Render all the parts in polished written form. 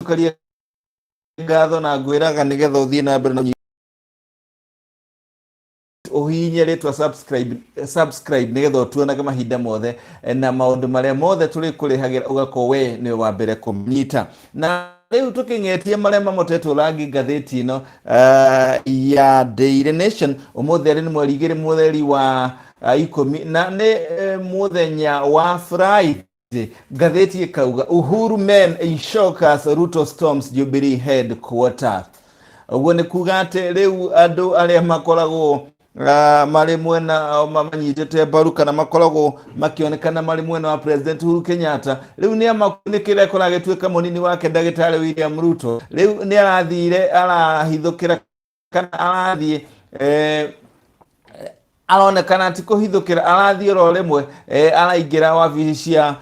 karia ngatho na ngwiraga nigetha uthie na mbere na uhinye ritwa subscribe nigetha utuonaga mahinda mothe na maundu maria mothe turi kurihagira ugako we ni wa mbere kumnyita. Na riu tukingetie maria mamotetwo rangi ngatheti ino ya Daily Nation umuthi ari ni mweri 2 mweri wa 10 na ni muthenya wa Friday. Ngatheti ikauga Uhuru men in shock as Ruto storms Jubilee headquarters. Uguo ni kuga ati riu andu aria makoragwo mari mwena mamanyitete mbaru kana makoragwo makionekana mari mwena wa President Uhuru Kenyatta riu ni amakunikira koragituika munini wake Ndagitari William Ruto riu ni arathire arahithukira kana arathie aronekana ati kuhithukira arathie ro rimwe araingira wabici cia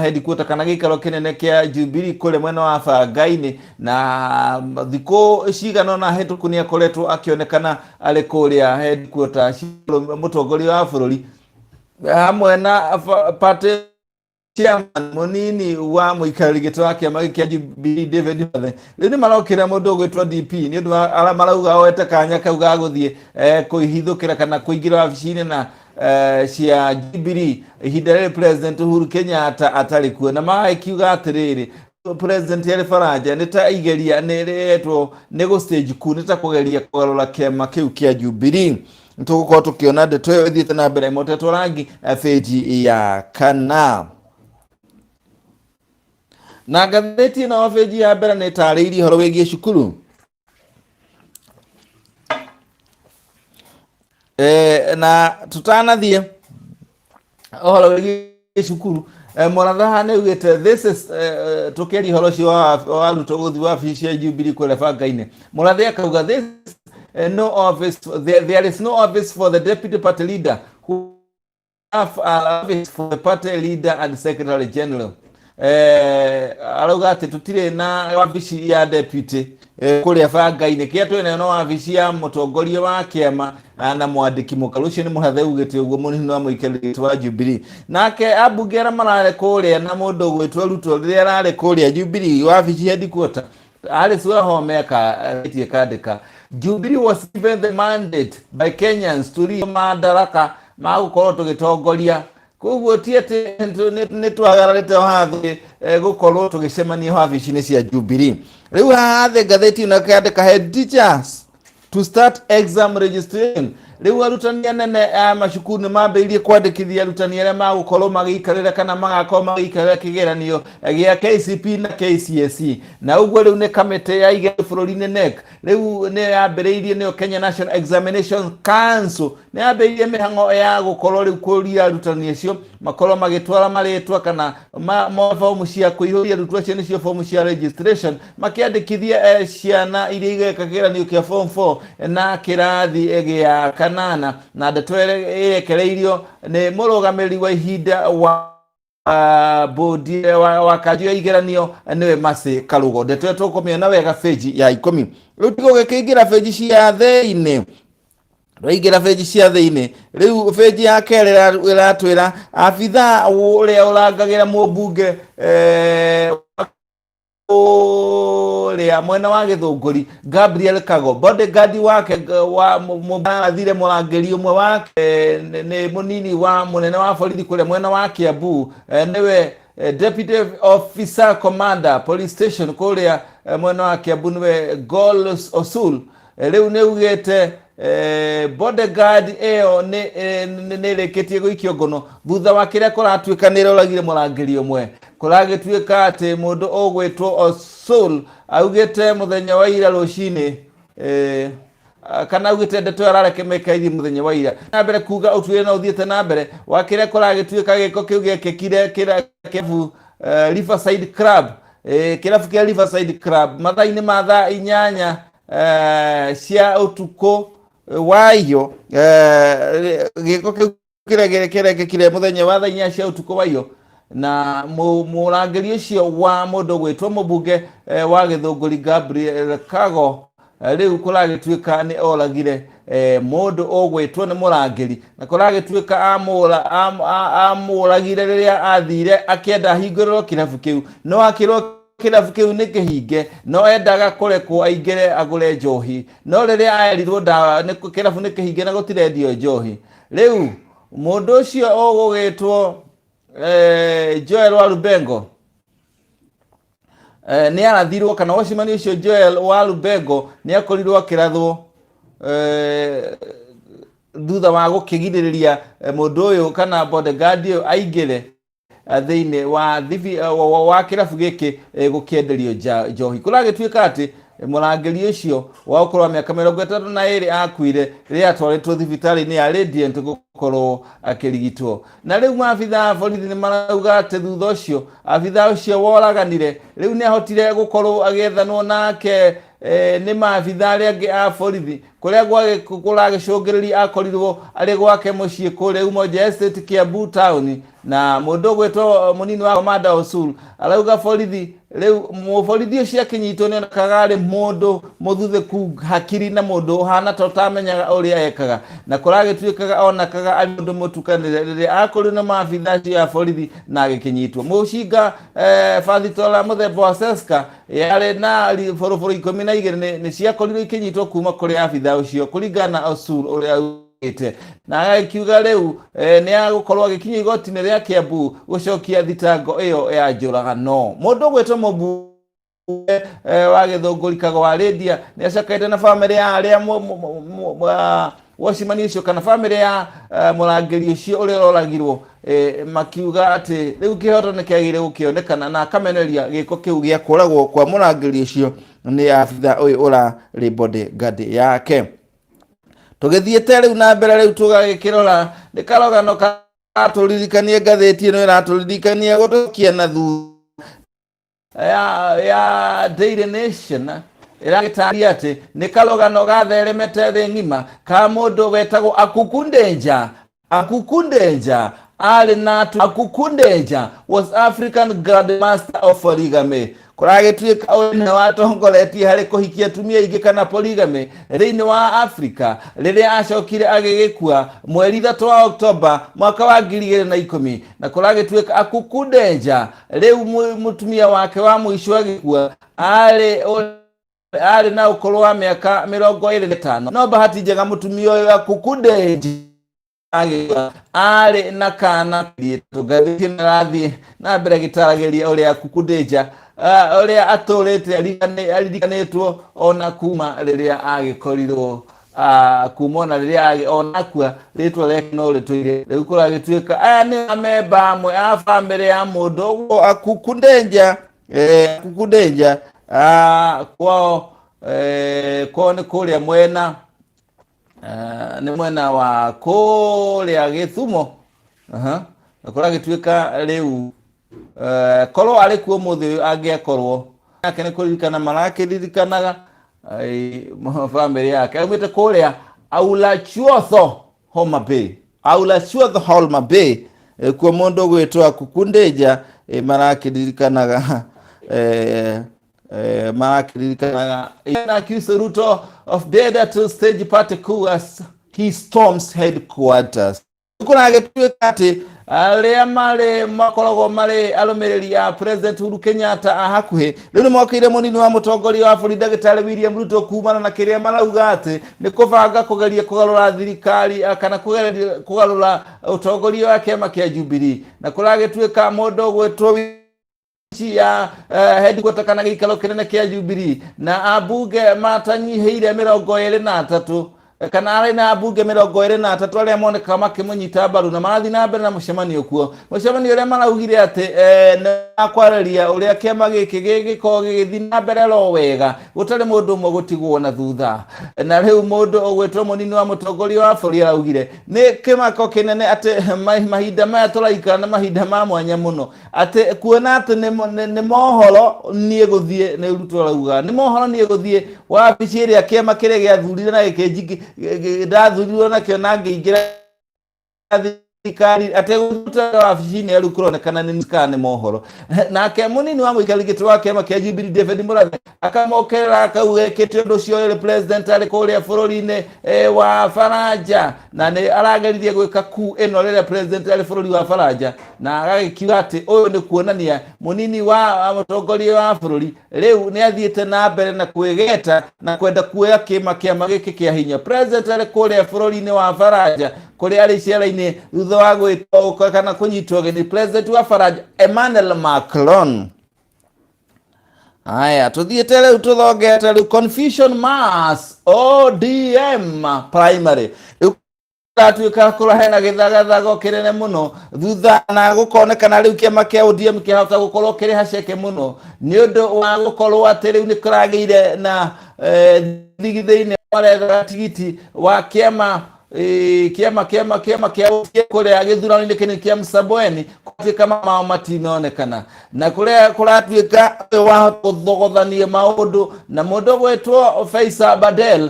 headquarter kana gikaro kinene kia Jubilee kule mwena wa Bangaini na thiko cigano na hetũku ni akoretwo akionekana ari kuria headquarter mutongoria wa bururi hamwe na party chairman munini wa muikarĩri gĩtĩ wa kĩama kĩa Jubilee David Mathe rĩu nĩ marokĩra mũndũ ũgwĩtwo DP nĩ ũndũ ara marauga oete kanya kau ga gũthiĩ kũhithũkĩra kana kũingĩra wabici-inĩ na cia Jubilee ihinda rĩrĩ President Uhuru Kenyatta atarĩ kuo na magĩkiuga atĩrĩrĩ President Yeri Faranja nĩ ta igeria nĩ rĩetwo nĩ gũ stage ku nĩ ta kũgeria kũgarũra kĩama kĩu kĩa Jubilee. Nĩtũgũkorwo tũkĩona ndeto ĩyo ĩthiĩte na mbere ĩmotetwo rangi page ya 4. Na ngatheti na page ya mbere nĩ tarĩirie horo wĩgiĩ cukuru na tutanathie horo wĩgiĩ cukuru Moratha nĩ ugĩte this is tukĩri horo cio wa Ruto gũthiĩ wabici ya Jubilee kũrĩa Bangaini. Moratha akauga this no office there is no office for the deputy party leader who have office for the party leader and secretary general. Arauga ati tutire na wabici ya deputy kuria Bangaini kia twene no wabici ya mutongoria wa kiama na mwandiki mukarucio ni Moratha ugite uguo munini wa muikarĩri wa Jubilee nake abungera marare kuria na mundu gwitwo Ruto riria arare kuria Jubilee wabici headquarter ari sura homeka etie kandika Jubilee was given the mandate by Kenyans to leave madaraka magukorwo tugitongoria koguo tiete nĩ twagararĩte hathi gukorwo tugicemania wabici-inĩ cia Jubilee. Riu hathi ngatheti na kandika head teachers to start exam registration. Riu arutani anene macukuru nĩ mambĩrĩirie kwandĩkithia arutani arĩa magũkorwo magĩikarĩra kana magakorwo magĩikarĩra kĩgeranio gĩa KCPE na KCSE na ũguo rĩu nĩ kamĩtĩ ya igeranio bũrũri-inĩ NEC rĩu nĩ yambĩrĩirie nĩyo Kenya National Examination Council nĩ yambĩrĩirie mĩhang'o ya gũkorwo rĩu kũria arutani acio makorwo magĩtwara marĩtwa kana fomu cia kũihũria arutwo acio nĩcio fomu cia registration makĩandĩkithia ciana iria igeka kĩgeranio kĩa form 4 na kĩrathi gĩa kanana na ndeto ĩrekereirio nĩ mũrũgamĩrĩri wa ihinda wa bodi wa kanjũ ya igeranio nĩwe Mercy Karugo. Ndeto tũkũmĩona wega page ya 10. Rĩu tũgũkĩingĩra page cia thĩinĩ Rũingĩra page cia thĩinĩ rĩu page ya kerĩ ĩratwĩra abitha ũrĩa ũrangagĩra mũmbunge ria mwena wa Gĩthũngũri Gabriel Kago bodyguard wake wa mũthire mũrangĩri ũmwe wake nĩ munini wa munene wa borithi kũrĩa mwena wa Kiambu nĩwe deputy officer commander police station kũrĩa mwena wa Kiambu nĩwe Gol Osul. Rĩu nĩ ugĩte bodyguard ĩyo nĩ rĩkĩtie gũikio ngono thutha wa kĩrĩa kũratuĩka nĩ roragire mũrangĩri ũmwe kũragĩtuĩka atĩ mũndũ ũgwĩtwo Osul augĩte mũthenya wa ira rũcinĩ kana augĩte ndeto ararekemekairie mũthenya wa ira na mbere kuga ũtuĩre na ũthiĩte na mbere wa kĩrĩa kũragĩtuĩka gĩko kĩu gĩkĩkire kĩrabu Riverside Club kĩrabu kĩa Riverside Club mathaa-inĩ ma thaa 8 cia ũtukũ wayo gĩko kĩu kĩrekĩkire mũthenya wa thaa 4 cia ũtukũ wayo na mũrangĩri ũcio wa mũndũ gwĩtwo mũmbunge wa Gĩthũngũri Gabriel Kago rĩu kũragĩtuĩka nĩ oragire mũndũ ũgwĩtwo nĩ mũrangĩri na kũragĩtuĩka amũragire rĩrĩa athire akĩenda hingũrĩrwo kĩrabu kĩu no akĩrwo kirabu kiu ni kihinge no endaga kurekwo aingire agure njohi no riria aerirwo ndawa ni kirabu ni kihinge na gutirendio njohi riu mundu ucio ugugitwo Joel wa Lubengo ni arathirwo kana wacimani ucio Joel wa Lubengo ni akorirwo akirathwo thutha wa gukigiriria mundu uyu kana bodyguard uyu aingire thiini wa kirabu giki gukienderio njohi kuragituika ati murangeri ucio wa ukorwa miaka 32 akuire riria atwaritwo thibitari-ini ya Radiant gukorwo akirigitwo na riu maabitha borithi ni marauga ati thutha ucio abitha ucio woraganire riu ni ahotire gukorwo agethanwo nake ni maabitha aria angi a borithi kuria kuragicungiriria akorirwo ari gwake mucii kuria Umoja Estate Kiambu town na mundu gwetwo munini wa Commander Osul arauga borithi riu muborithi ucio akinyitwo ni onekaga ari mundu muthuthuku hakiri na mundu hana totamenyaga uria ekaga na kuragituikaga onakaga ari mundu mutukanire riria akuri na maabitha ya borithi na agikinyitwo mucinga Fathitola muthemba wa Seska yari na foroforo 12 ni ciakorirwo ikinyitwo kuma kuri abitha ucio kuringana Osul uria na agakiuga riu ni agukorwo agikinya igoti-ini ria Kiambu gucokia thitango iyo ya njuragano mundu gwetwo Mubu wa Githunguri Kagwa Rĩndia ni acakaite na family ya aria wacimani ucio kana family ya murangeri ucio uria uragirwo makiuga ati riu kihoto ni kiagire gukionekana na akameneria giko kiu gia kuragwo kwa murangeri ucio ni abitha uyu urari bodyguard yake tugithiete riu na mbere riu tugagikirora ni karogano katuririkanie ngatheti ino iraturirikania gutukia na thu ya Daily Nation iragitaria ati ni karogano gatheremete thi ngima ka mundu wetagwo Akukundenja ali natu Akukundenja was African Grandmaster of Polygamy kuragituika one watongoretie hari kuhikia atumia ingi kana polygamy riini wa Africa riria acokire agigikua mweri 3 wa Oktoba mwaka wa 2010 na kuragituika Akukundenja riu mutumia wake wa mwisho agikua ari na ukoro wa miaka 25 no bahati njega mutumia uyu Akukundenja ari na kana tugathie rathi na mbere gitarageria uria Akukundenja uria aturite aririkanitwo ona kuma riria agikorirwo kumona riria onakua ritwa reke no ritwire riu kuragituika aya ni amemba amwe a family ya mundu Akukundenja kwao ni kuria mwena ni mwena wa kuria Githumo kuragituika riu korwo ari kuo muthi angiakorwo yake ni kuririkana marakiririkanaga family yake aumite kuria Aulachuotho Homa Bay kuo mundu gwitwa Akukundenja marakiririkanaga accused Ruto of dare to stage party coup as he storms headquarters kuragituika ati aria makoragwo mari arumiriri ya President Uhuru Kenyatta ahakuhi riu ni mokire munini wa mutongoria wa bũrũri Ndagĩtarĩ William Ruto kumana na kiria marauga ati ni kubanga kugeria kugarura thirikari kana kugarura utongoria wa kiama kia Jubilee na kuragituika mundu gwetwo ya headquarter kana gikaro kinene kia Jubilee na abunge matanyiheire 23 kana ari na abunge 23 aria moneka makimunyita mbaru na marathi na mbere na mucemanio kuo mucemanio uria maraugire ati na kwararia uria kiama giki gigiko gigithi na mbere ro wega gutari mundu umwe gutigwo na thutha na riu mundu ogwetwo munini wa mutongoria wa bũrũri araugire ni kimako kinene ati mahinda maya turaikara na mahinda ma mwanya muno ati kuona ati ni mohoro nie guthie ni Ruto arauga ni mohoro nie guthie wabici iria kiama kiria giathurire na gikijiki ndathurirwo nakio na ngĩingĩra thirikari ateguta wabici-inĩ rĩu kũronekana nĩ skane mohoro nake mũnini wa mũikarĩri wa kĩama kĩa Jubilee David Mũrathe akamokerera akauga ekĩte ũndũ ũcio ũrĩ president arĩ kũrĩa bũrũri-inĩ wa Faranja na nĩ arageririe gwĩka ku ĩno rĩrĩa president arĩ bũrũri wa Faranja na agagĩkiuga atĩ ũyũ nĩ kuonania mũnini wa mũtongoria wa bũrũri rĩu nĩ athiĩte na mbere na kwĩgeta na kwenda kuoya kĩama gĩkĩ kĩa hinya. President arĩ kũrĩa bũrũri-inĩ wa Faranja kũrĩa arĩ icera-inĩ thutha wa gwĩtwo kana kũnyitwo ũgeni president wa Faranja Emmanuel Macron. Aya tuthiĩte rĩu tũthongete rĩu confusion mass ODM primary atuĩka kũrahena gĩthagathago kĩnene mũno thutha na gũkonekana rĩu kĩama kĩa ODM kĩahota gũkorwo kĩrĩ haceke mũno nĩ ũndũ wa gũkorwo atĩ rĩu nĩ kũragĩire na thigithĩ-inĩ maretha tigiti wa kĩama kũrĩa gĩthurano-inĩ kĩnene kĩa Msambweni gũtuĩka mao matinonekana na kũrĩa kũratuĩka wa gũthogothania maũndũ na mũndũ gwĩtwo Faisal Badel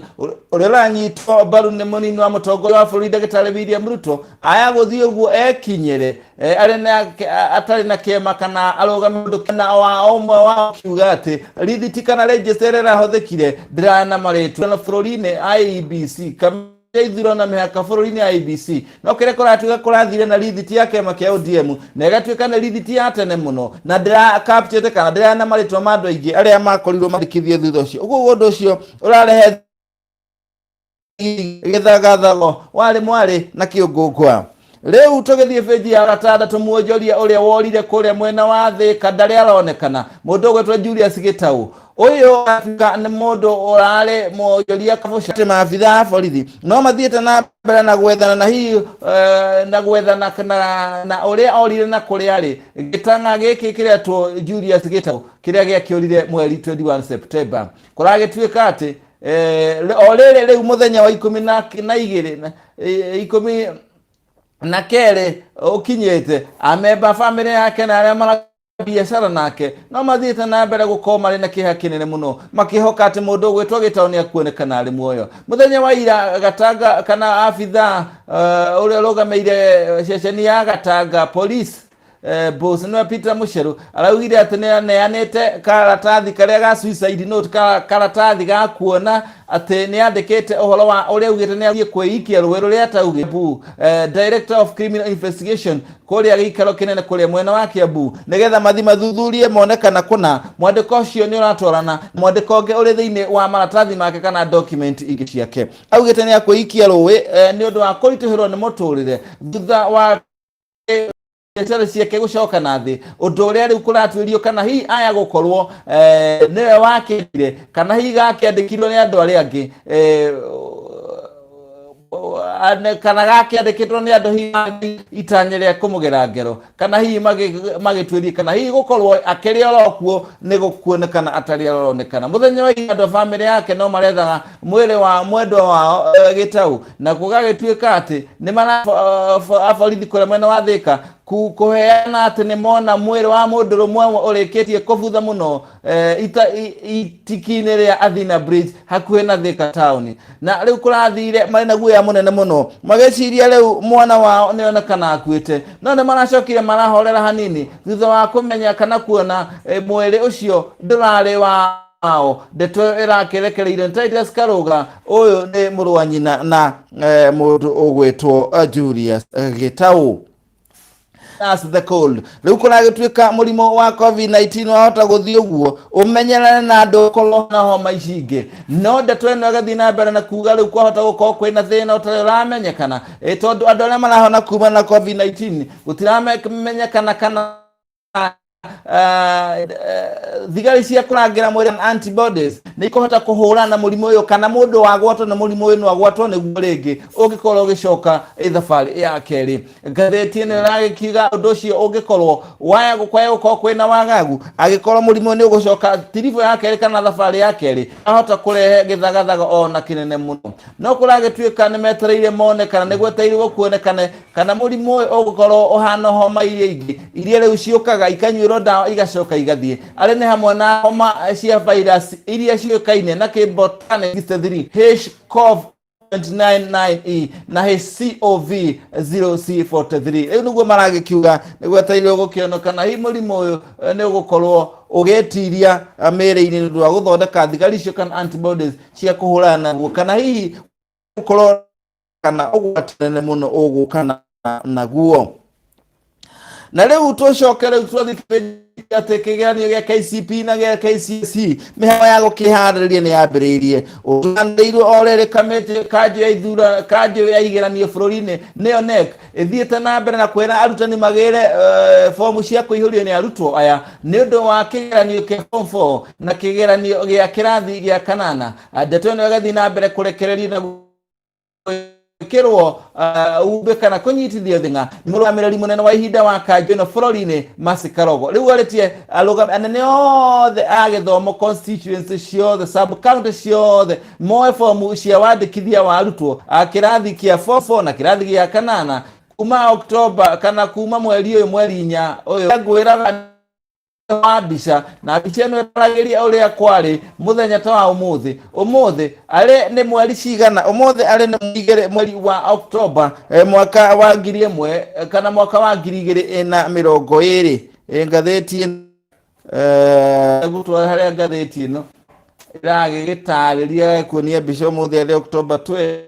ũrĩa ũranyitwo mbaru nĩ mũnini wa mũtongoria wa bũrũri Ndagĩtarĩ William Ruto aya gũthiĩ ũguo ekinyĩre atarĩ na kĩama kana arũgamia ũndũ kana wa ũmwe wa kiuga atĩ rithiti kana register ĩrahũthĩkire ndĩrana marĩtwa na bũrũri-inĩ IEBC ithurano na mĩhaka bũrũri-inĩ IEBC no kĩrĩa kũratuĩka kũrathire na rithiti ya kĩama kĩa ODM na ĩgatuĩka nĩ rithiti ya tene mũno na ndĩrakaptĩte kana ndĩrana marĩtwa ma andũ aingĩ arĩa makorirwo mandĩkithie thutha ũcio. Ũguo ũndũ ũcio ũrarehe gĩthagathago warĩ mwarĩ na kĩũngũngwa. Rĩu tũgĩthiĩ bĩnji ya gatandatũ muonjoria ũrĩa worire kũrĩa mwena wa Thĩka ndarĩ aronekana mũndũ ũgwĩtwo Julius Gĩtaũ ũyũ atuĩka nĩ mũndũ ũrarĩ muonjoria kabũca atĩ maabitha a borithi no mathiĩte na mbere na gwethana na hihi na gwethana na ũrĩa orire na kũrĩa arĩ gĩtang'a gĩkĩ kĩretwo Julius Gĩtaũ kĩrĩa gĩakĩorire mweri 21 September kũragĩtuĩka atĩ o rĩrĩ rĩu mũthenya wa 12 na kere ukinyete ameba family yake na arĩa mara biashara nake no mathiĩte na mbere gũkorwo marĩ na kĩeha kĩnene mũno makĩhoka atĩ mũndũ ũgwĩtwo Gĩtaũ nĩ akuonekana arĩ muoyo. Mũthenya wa ira Gatanga kana abitha ũrĩa ũrũgamĩire ceceni ya Gatanga police boss nĩ Peter Mucheru araugire atĩ nĩ aneanĩte karatathi karĩa ga suicide note karatathi ga kuona atĩ nĩ andĩkĩte ũhoro wa ũrĩa ugĩte nĩ athiĩ kwĩikia rũĩ rũrĩa ataugĩte Director of Criminal Investigation kũrĩa gĩikaro kĩnene kũrĩa mwena wa Kiambu nĩgetha mathi mathuthurie monekana kuna mwandĩko ũcio nĩ ũratwarana mwandĩko ũngĩ ũrĩ thĩinĩ wa maratathi make kana document ingĩ ciake. Augĩte nĩ akwĩikia rũĩ nĩ ũndũ wa kũritũhĩrwo nĩ mũtũrĩre thutha wa biacara ciake gũcoka na thĩ ũndũ ũrĩa rĩu kũratuĩrio kana hihi aya gũkorwo nĩwe wakĩrire kana hihi gakĩandĩkirwo nĩ andũ arĩa angĩ kana gakĩandĩkĩtwo nĩ andũ hihi itanya rĩa kũmũgera ngero kana hihi magĩtuĩrie kana hihi gũkorwo akĩrĩ orokuo nĩ gũkuonekana atarĩ aronekana. Mũthenya wa andũ family yake no marethaga mwĩrĩ wa mwendwa wao Gĩtaũ na gũgagĩtuĩka atĩ nĩ maraborithi kũrĩa mwena wa Thĩka kuheana atĩ nĩ mona mwĩrĩ wa mũndũ rũmwe ũrĩkĩtie kũbutha mũno itikinĩ rĩa Athina Bridge hakuhĩ na Thĩka town na rĩu kũrathire marĩ na guoya mũnene mũno magĩciria rĩu mwana wao nĩ onekana akuĩte no nĩ maracokire marahorera hanini thutha wa kũmenya kana kuona mwĩrĩ ũcio ndũrarĩ wao. Ndeto ĩrakĩrekereire Titus Karũga ũyũ nĩ mũrũ wa nyina na mũndũ ũgwĩtwo Julius Gĩtaũ. As the cold rĩu kũragĩtuĩka mũrimũ wa COVID-19 wahota gũthiĩ ũguo ũmenyerane na andũ korwo na homa ici ingĩ no ndeto ĩno ĩgathiĩ na mbere na kuga rĩu kwahota gũkorwo kwĩna thĩna ũtarĩ ũramenyekana tondũ andũ arĩa marahona kuma na COVID-19 gũtiramenyekana kana thigari cia kũrangĩra mwĩrĩ antibodies nĩ ikũhota kũhũrana na mũrimũ ũyũ kana mũndũ wagwatwo na mũrimũ ũyũ no agwatwo nĩguo rĩngĩ ũngĩkorwo ũgĩcoka thabarĩ ya kerĩ. Ngathĩti ĩno ĩragĩkiuga ũndũ ũcio ũngĩkorwo waya gũkorwo kwĩna wagagu agĩkorwo mũrimũ nĩ ũgũcoka tiribũ ya kerĩ kana thabarĩ ya kerĩ ahota kũrehe gĩthagathaga ona kĩnene mũno no kũragĩtuĩka nĩ metereire mone kana nĩ gwetereirwo kuonekane kana mũrimũ ũyũ ũgũkorwo ũhana homa iria ingĩ iria rĩu ciũkaga ikanyuĩrwo ndawa igacoka igathiĩ arĩ nĩ hamwe na homa cia virus iria ciũkaine na kĩbotanic 3 HCOV 29E na he COV 0C43 rĩu nĩguo maragikiuga nĩguo etereire gũkĩonekana hi mũrimũ ũyũ nĩ ũgũkorwo ũgetiria mĩĩrĩ-inĩ nĩ ũndũ wa gũthondeka thigari icio kana antibodies cia kũhũrana naguo, kana hihi gũkorwo kana ũgwati nene mũno ũgũka naguo. Na rĩu tũcoke rĩu twathikĩrĩria atĩ kĩgeranio gĩa KCPE na gĩa KCSE mĩhang'o ya gũkĩharĩrĩria nĩ yambĩrĩirie. Ũtũganĩrĩirwo o rĩrĩ kanjũ ya igeranio bũrũri-inĩ nĩyo NEC ĩthiĩte na mbere na kwĩra arutani magĩre fomu cia kũihũrio nĩ arutwo aya nĩ ũndũ wa kĩgeranio kĩa form 4 na kĩgeranio gĩa kĩrathi gĩa kanana. Ndeto ĩno ĩgathiĩ na mbere kũrekererio na kirwo ube kana kunyitithio thinga mũrũgamĩrĩri mũnene wa ihinda wa kanjũ ĩno bũrũri-inĩ Mercy Karogo rĩu arĩtie anene othe a gĩthomo constituency ciothe sub county ciothe moe fomu cia wandĩkithia wa arutwo a kĩrathi kĩa 4 na kĩrathi gĩa kanana kuma October kana kuma mweri ũyũ mweri 4 ũyũ ngwĩraga wa mbica na mbica ĩno ĩtaragĩria ũrĩa kwarĩ mũthenya ta wa ũmũthĩ arĩ nĩ mweri cigana ũmũthĩ arĩ nĩ mweri wa October mwaka wa 1000 kana mwaka wa 2020 ngathĩti gũtwara harĩa ngathĩti ĩno ĩragĩgĩtarĩria kuonia mbica ũmũthĩ arĩ October 20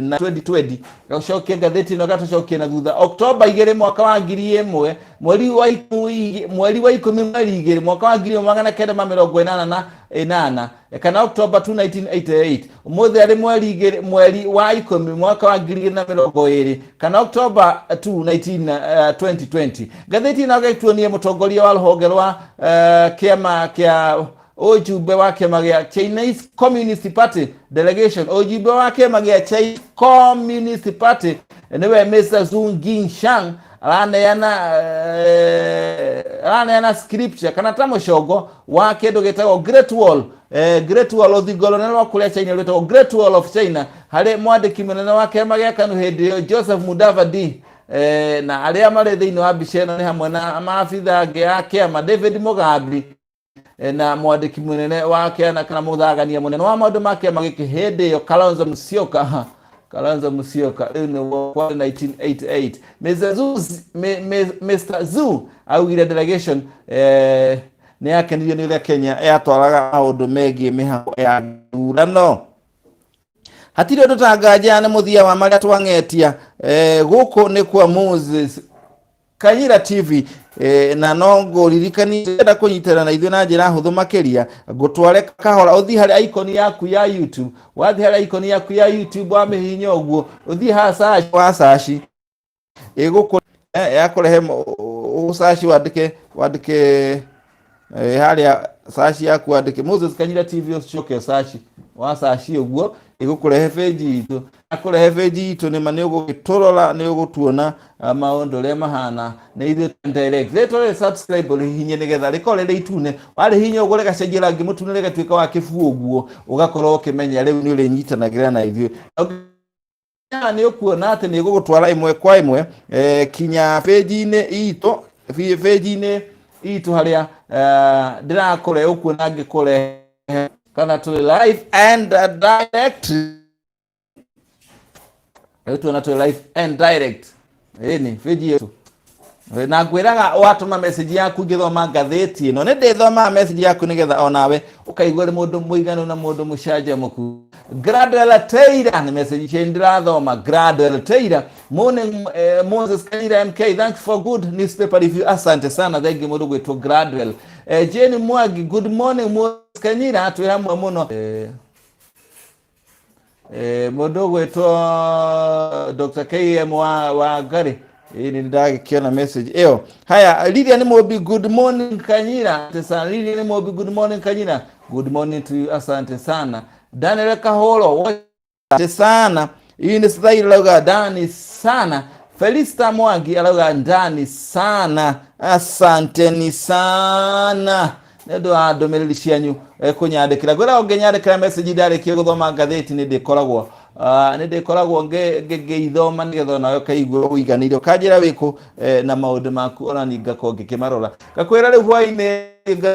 na 2020 gacokia ngathĩti ĩno gatucokie na thutha October 2 mwaka wa 1000 mweri wa 10 mweri 2 mwaka wa 1988 kana October 2 1988 ũmũthĩ arĩ mweri wa 10 mwaka wa 2020 kana October 2 2020 ngathĩti ĩno gĩtuonie mũtongoria wa rũhonge rwa kĩama kĩa ujumbe wa kĩama gĩa Chinese Communist Party delegation ujumbe wa kĩama gĩa Chinese Communist Party niwe Mr. Zhu Jingshang araneana scripture kana ta mũcongo wa kĩndũ gĩtagwo Great Wall rũthingo rũnene rwa kũrĩa China rwĩtagwo Great Wall of China harĩ mwandĩki mũnene wa kĩama gĩa KANU hĩndĩ ĩyo Joseph Mudavadi na arĩa marĩ thĩinĩ wa mbica ĩno nĩ hamwe na maabitha angĩ a kĩama David Mugambi na mwandĩki mũnene wa kĩama kana mũthagania mũnene wa maũndũ ma kĩama gĩkĩ hĩndĩ ĩyo Kalonzo Musyoka rĩu nĩ kwa 1988 Mr. Zhu augire delegation nĩ yakenirio nĩ ũrĩa Kenya yatwaraga maũndũ megiĩ mĩhang'o ya gĩthurano. Hatirĩ ũndũ ta nganja nĩ mũthia wa marĩa twang'etia gũkũ nĩ kwa Moses Kanyira TV na no ngũririkani ndĩrenda kũnyitana na ithuĩ na njĩra hũthũ makĩria ngũtware kahora ũthiĩ harĩ icon yaku ya YouTube wathiĩ harĩ icon yaku ya YouTube wamĩhihinya ũguo ũthiĩ ha search wa search ĩgũkũ yakũrehe ũsearch wandĩke harĩa search yaku wandĩke Moses Kanyira TV ũcoke search wa search ũguo ĩgũkũrehe page itũ akũrehe page itũ nĩ mani ũgũgĩtũrora nĩ ũgũtuona maũndũ ũrĩa mahana nĩ ithuĩ direct rĩtwa subscribe rĩhinye nĩgetha rĩkorwo rĩrĩ itune warĩhinya ũguo rĩgacenjia rangi mũtune rĩgatuĩka wa kĩbuu ũguo ũgakorwo ũkĩmenya rĩu nĩ ũrĩnyitanagĩra na ithuĩ nĩ ũkuona atĩ nĩ ũgũgũtwara ĩmwe kwa ĩmwe kinya page-inĩ itũ harĩa ndĩrakũre ũkuona ngĩkũrehe kana tũrĩ live and direct tuona tũrĩ live and direct ĩni page yetu na ngwĩraga watũma message yaku ngĩthoma ngathĩti ĩno nĩ ndĩthoma message yaku nĩgetha onawe ũkaigua nĩ mũndũ mũiganu na mũndũ mũcanjamũku. Gradwell Taylor nĩ message cia ndĩrathoma. Gradwell Taylor morning Moses Kanyira MK thanks for good newspaper review asante sana thank you mũndũ gwĩtwo Gradwell. Jane Mwangi good morning Moses Kanyira twĩ hamwe mũno mũndũ gwĩtwo Dr. KM wa Ngari ili ndagĩkĩona message ĩyo. Haya Lydia nĩ Mobi good morning Kanyira asante Lydia nĩ Mobi good morning Kanyira good morning to you asante sana. Daniel Kaholo asante sana ini sithai lauga Dani sana. Felista Mwangi alauga ndani sana asanteni sana nĩndũ wa ndũmĩrĩri cianyu kũnyandĩkĩra gwĩra ũngĩnyandĩkĩra message ndarĩkia gũthoma ngathĩti nĩndĩkoragwo ngĩithoma nĩgetha nawe ũkaigua ũiganĩire ũkanjĩra wĩkũ na maũndũ maku ona ningĩ ngakorwo ngĩkĩmarora ngakwĩra rĩu hwaĩ-inĩ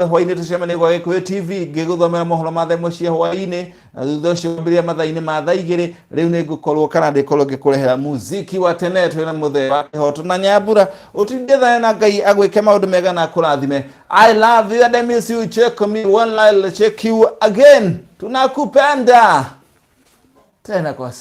hwaini tucemanie gwa Gikuyu TV ngiguthomera mohoro ma thaa imwe cia hwaini na thutha ucio mbiria mathaa-ini ma thaa igiri riu ni ngukorwo kana ndikorwo ngikurehera muziki wa tene twina muthee wa kihoto na Nyambura utindie thane na Ngai agwike maundu mega na akurathime. I love you and I miss you. Check me one line, check you again. Tunakupenda tena kwa